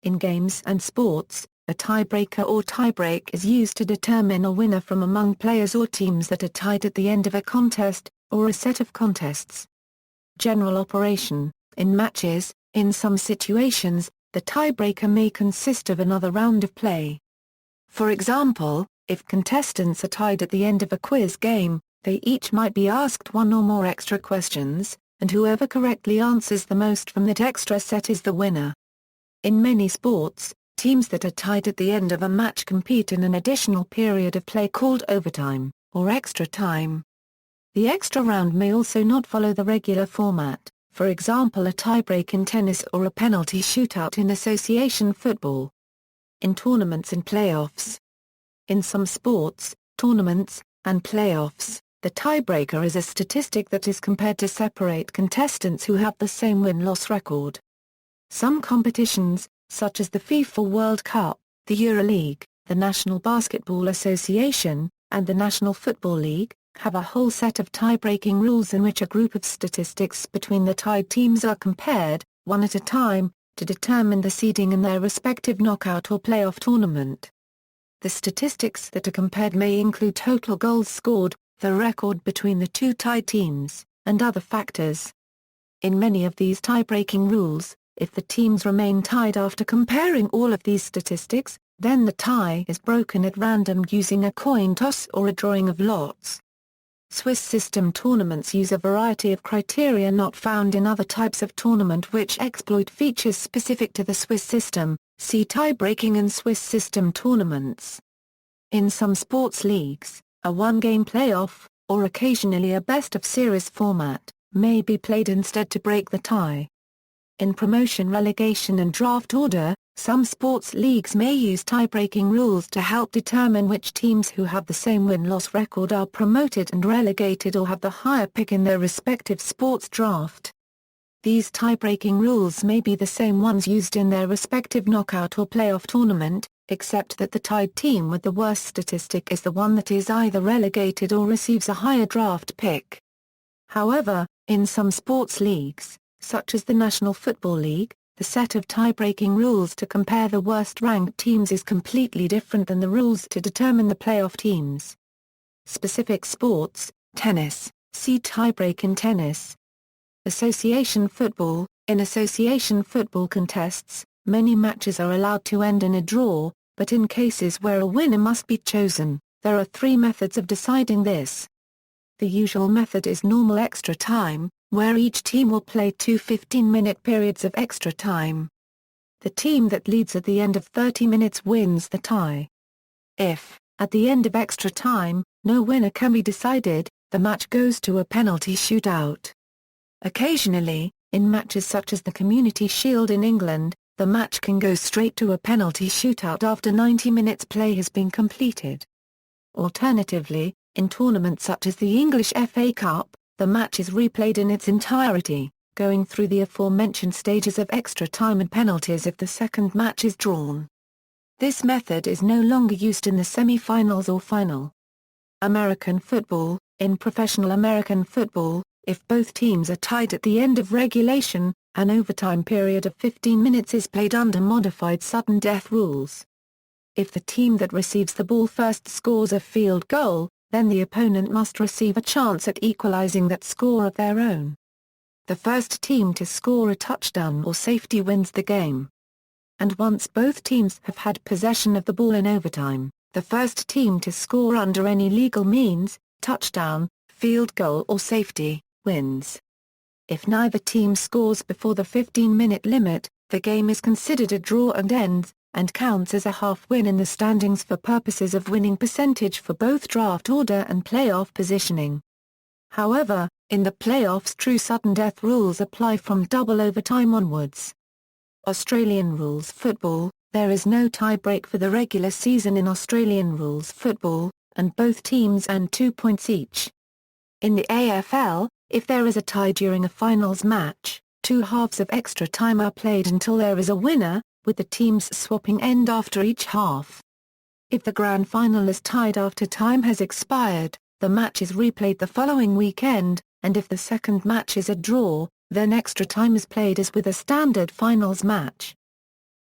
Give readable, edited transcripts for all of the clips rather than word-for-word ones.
In games and sports, a tiebreaker or tiebreak is used to determine a winner from among players or teams that are tied at the end of a contest, or a set of contests. General operation: in matches, in some situations, the tiebreaker may consist of another round of play. For example, if contestants are tied at the end of a quiz game, they each might be asked one or more extra questions, and whoever correctly answers the most from that extra set is the winner. In many sports, teams that are tied at the end of a match compete in an additional period of play called overtime, or extra time. The extra round may also not follow the regular format, for example a tiebreak in tennis or a penalty shootout in association football. In tournaments and playoffs. In some sports, tournaments, and playoffs, the tiebreaker is a statistic that is compared to separate contestants who have the same win-loss record. Some competitions, such as the FIFA World Cup, the EuroLeague, the National Basketball Association, and the National Football League, have a whole set of tie-breaking rules in which a group of statistics between the tied teams are compared, one at a time, to determine the seeding in their respective knockout or playoff tournament. The statistics that are compared may include total goals scored, the record between the two tied teams, and other factors. In many of these tie-breaking rules, if the teams remain tied after comparing all of these statistics, then the tie is broken at random using a coin toss or a drawing of lots. Swiss system tournaments use a variety of criteria not found in other types of tournament which exploit features specific to the Swiss system. See tie-breaking in Swiss system tournaments. In some sports leagues, a one-game playoff, or occasionally a best-of-series format, may be played instead to break the tie. In promotion, relegation and draft order, some sports leagues may use tie-breaking rules to help determine which teams who have the same win-loss record are promoted and relegated or have the higher pick in their respective sports draft. These tie-breaking rules may be the same ones used in their respective knockout or playoff tournament, except that the tied team with the worst statistic is the one that is either relegated or receives a higher draft pick. However, in some sports leagues, such as the National Football League, the set of tie-breaking rules to compare the worst-ranked teams is completely different than the rules to determine the playoff teams. Specific sports: tennis, see tiebreak in tennis. Association football: in association football contests, many matches are allowed to end in a draw, but in cases where a winner must be chosen, there are three methods of deciding this. The usual method is normal extra time, where each team will play two 15-minute periods of extra time. The team that leads at the end of 30 minutes wins the tie. If, at the end of extra time, no winner can be decided, the match goes to a penalty shootout. Occasionally, in matches such as the Community Shield in England, the match can go straight to a penalty shootout after 90 minutes play has been completed. Alternatively, in tournaments such as the English FA Cup, the match is replayed in its entirety, going through the aforementioned stages of extra time and penalties if the second match is drawn. This method is no longer used in the semi-finals or final. American football: in professional American football, if both teams are tied at the end of regulation, an overtime period of 15 minutes is played under modified sudden death rules. If the team that receives the ball first scores a field goal, then the opponent must receive a chance at equalizing that score of their own. The first team to score a touchdown or safety wins the game. And once both teams have had possession of the ball in overtime, the first team to score under any legal means, touchdown, field goal or safety, wins. If neither team scores before the 15-minute limit, the game is considered a draw and ends, and counts as a half-win in the standings for purposes of winning percentage for both draft order and playoff positioning. However, in the playoffs true sudden death rules apply from double overtime onwards. Australian rules football: there is no tie-break for the regular season in Australian rules football, and both teams earn 2 points each. In the AFL, if there is a tie during a finals match, two halves of extra time are played until there is a winner, with the teams swapping end after each half. If the grand final is tied after time has expired, the match is replayed the following weekend, and if the second match is a draw, then extra time is played as with a standard finals match.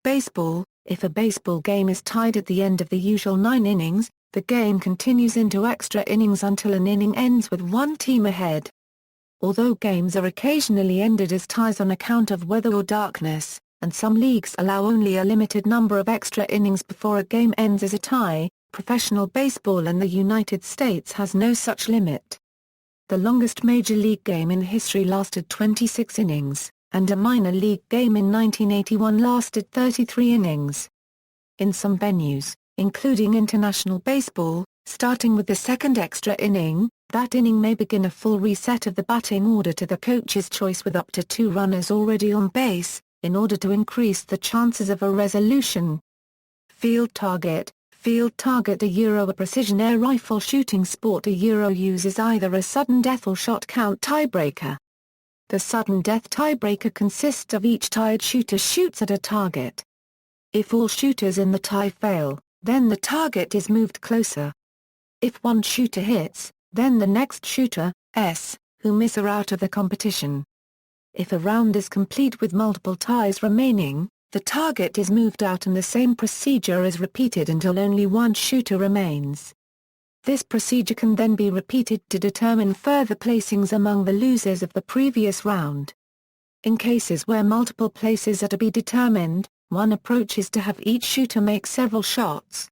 baseball, if a baseball game is tied at the end of the usual 9 innings, the game continues into extra innings until an inning ends with one team ahead. Although games are occasionally ended as ties on account of weather or darkness, and some leagues allow only a limited number of extra innings before a game ends as a tie, professional baseball in the United States has no such limit. The longest major league game in history lasted 26 innings, and a minor league game in 1981 lasted 33 innings. In some venues, including international baseball, starting with the second extra inning, that inning may begin a full reset of the batting order to the coach's choice with up to 2 runners already on base, in order to increase the chances of a resolution. Field target a precision air rifle shooting sport uses either a sudden death or shot count tiebreaker. The sudden death tiebreaker consists of each tied shooter shoots at a target. If all shooters in the tie fail, then the target is moved closer. If one shooter hits, then the next shooter, who miss are out of the competition. If a round is complete with multiple ties remaining, the target is moved out and the same procedure is repeated until only one shooter remains. This procedure can then be repeated to determine further placings among the losers of the previous round. In cases where multiple places are to be determined, one approach is to have each shooter make several shots.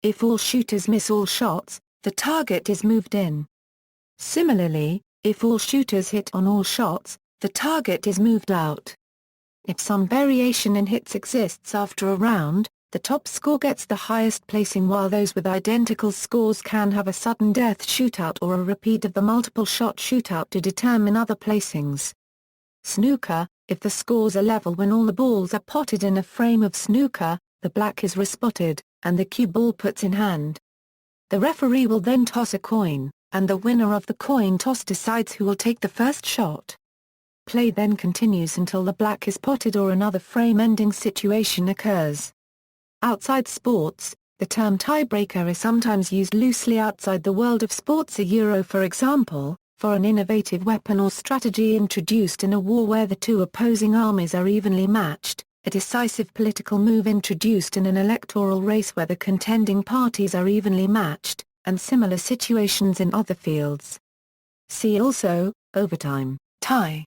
If all shooters miss all shots, the target is moved in. Similarly, if all shooters hit on all shots, the target is moved out. If some variation in hits exists after a round, the top score gets the highest placing while those with identical scores can have a sudden death shootout or a repeat of the multiple shot shootout to determine other placings. Snooker, if the scores are level when all the balls are potted in a frame of snooker, the black is respotted, and the cue ball puts in hand. The referee will then toss a coin, and the winner of the coin toss decides who will take the first shot. Play then continues until the black is potted or another frame-ending situation occurs. Outside sports, the term tiebreaker is sometimes used loosely outside the world of sports. For example, for an innovative weapon or strategy introduced in a war where the two opposing armies are evenly matched, a decisive political move introduced in an electoral race where the contending parties are evenly matched, and similar situations in other fields. See also, overtime, tie.